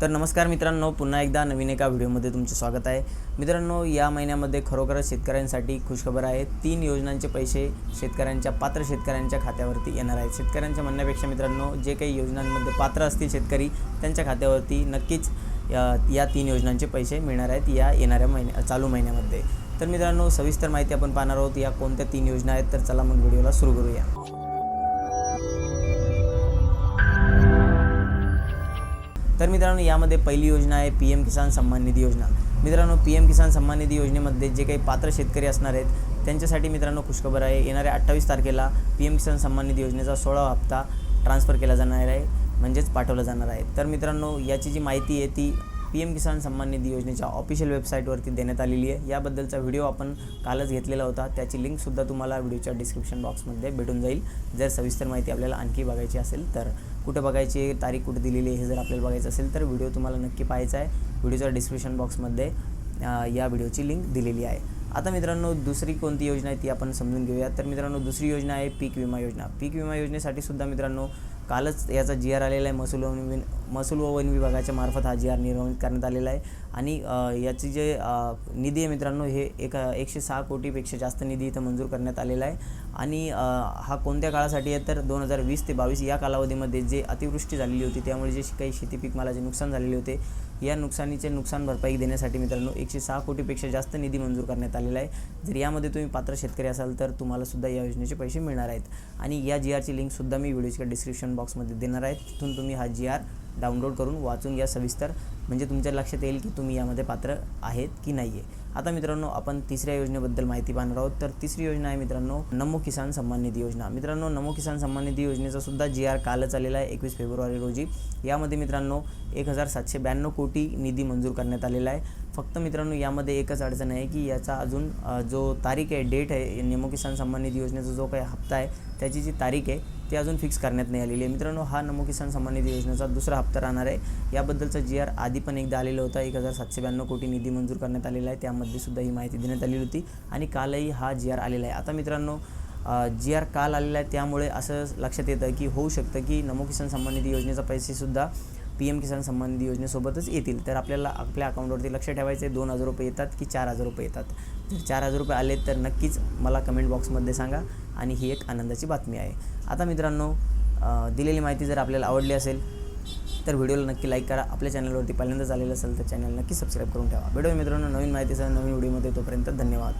तर नमस्कार मित्रांनो, पुन्हा एकदा नवीन एका व्हिडिओमध्ये तुमचे स्वागत आहे। मित्रांनो, या महिन्यामध्ये खरोखरच शेतकऱ्यांसाठी खुशखबर आहे। 3 योजनांचे पैसे पात्र शेतकऱ्यांच्या खात्यावरती येणार आहेत। शेतकऱ्यांच्या म्हणण्यापेक्षा मित्रांनो, जे काही योजनांमध्ये पात्र असतील शेतकरी त्यांच्या खात्यावरती नक्कीच या 3 योजनांचे पैसे मिळणार आहेत या येणाऱ्या चालू महिन्यामध्ये। तर मित्रांनो, सविस्तर माहिती आपण पाहणार आहोत या कोणत्या 3 योजना आहेत। तर चला मग व्हिडिओला सुरू करूया। तर मित्रांनो, यामध्ये पहिली योजना आहे PM किसान सम्मान निधी योजना। मित्रांनो, PM किसान सम्मान निधी योजनेमध्ये जे काही पात्र शेतकरी असणार आहेत त्यांच्यासाठी मित्रांनो खुशखबर आहे। येणाऱ्या 28 तारखेला PM किसान सम्मान निधी योजनेचा 16वा हप्ता ट्रान्सफर केला जाणार आहे, म्हणजेच पाठवला जाणार आहे। तर मित्रांनो, याची जी माहिती आहे ती PM किसान सम्मान निधी योजनेच्या ऑफिशियल वेबसाईटवरती देण्यात आलेली आहे। याबद्दलचा व्हिडिओ आपण कालच घेतलेला होता, त्याची लिंकसुद्धा तुम्हाला व्हिडिओच्या डिस्क्रिप्शन बॉक्समध्ये भेटून जाईल। जर सविस्तर माहिती आपल्याला आणखी बघायची असेल तर कुठे बघायची, तारीख कुठे दिलेली आहे हे जर आपल्याला बघायचं असेल तर व्हिडिओ तुम्हाला नक्की पाहायचा आहे। व्हिडिओच्या डिस्क्रिप्शन बॉक्समध्ये या व्हिडिओची लिंक दिलेली आहे। आता मित्रांनो, दुसरी कोणती योजना आहे ती आपण समजून घेऊया। तर मित्रांनो, दुसरी योजना आहे पीक विमा योजना। पीक विमा योजनेसाठी सुद्धा मित्रांनो कालच याचा GR आलेला आहे। महसूल व वन विभागाच्या मार्फत हा GR निर्गमित करण्यात आलेला आहे आणि याची जे निधी आहे मित्रांनो, हे 106 कोटीपेक्षा जास्त निधी इथं मंजूर करण्यात आलेला आहे। आणि हा कोणत्या काळासाठी आहे तर 2020 ते 22 या कालावधीमध्ये जे अतिवृष्टी झालेली होती त्यामुळे जे काही शेती पीक मालाचे नुकसान झालेले होते, या नुकसानीचे नुकसान भरपाई देण्यासाठी मित्रांनो 106 कोटीपेक्षा जास्त निधी मंजूर करण्यात आलेला आहे। जर यामध्ये तुम्ही पात्र शेतकरी असाल तर तुम्हाला सुद्धा या योजनेचे पैसे मिळणार आहेत आणि या GRची लिंकसुद्धा मी व्हिडिओच्या डिस्क्रिप्शन बॉक्समध्ये देणार आहे। तिथून तुम्ही हा GR डाउनलोड करून वाचून घ्या सविस्तर, म्हणजे तुमच्या लक्षात येईल की तुम्ही यामध्ये पात्र आहेत की नाही आहे। आता मित्रांनो, आपण तिसऱ्या योजनेबद्दल माहिती पाहणार आहोत। तर तिसरी योजना आहे मित्रांनो नमो किसान सम्मान निधी योजना। मित्रांनो, नमो किसान सम्मान निधी योजनेचा सुद्धा GR कालच आलेला आहे 21 फेब्रुवारी रोजी। यामध्ये मित्रांनो 1792 कोटी निधी मंजूर करण्यात आलेला आहे। फक्त मित्रांनो, यामध्ये एकच अडचण आहे की याचा अजून जो तारीख आहे, डेट आहे, नमो किसान सम्मान निधी योजनेचा जो काही हप्ता आहे त्याची जी तारीख आहे ती अजून फिक्स करण्यात नाही आलेली आहे। मित्रांनो, हा नमो किसान सम्मान निधी योजनेचा दुसरा हप्ता राहणार आहे। याबद्दलचा GR आधी पण एकदा आलेला होता, 1792 कोटी निधी मंजूर करण्यात आलेला आहे, त्यामध्ये सुद्धा ही माहिती देण्यात आलेली होती आणि कालही हा GR आलेला आहे। आता मित्रांनो, GR काल आलेला आहे त्यामुळे असं लक्षात येतं की होऊ शकतं की नमो किसान सम्मान निधी योजनेचा पैसेसुद्धा PM किसान सम्मान निधी योजनेसोबतच येतील। तर आपल्याला आपल्या अकाउंटवरती लक्ष ठेवायचं आहे, 2000 रुपये येतात की 4000 रुपये येतात। जर 4000 रुपये आले तर नक्कीच मला कमेंट बॉक्समध्ये सांगा आणि ही एक आनंदाची बातमी आहे। आता मित्रांनो, दिलेली माहिती जर आपल्याला आवडली असेल तर व्हिडिओला नक्की लाईक करा। आपल्या चॅनलवरती पहिल्यांदाच आलेलं असेल तर चॅनल नक्की सबस्क्राईब करून ठेवा। भेटूया मित्रांनो नवीन माहितीसह नवीन व्हिडिओमध्ये, तोपर्यंत धन्यवाद।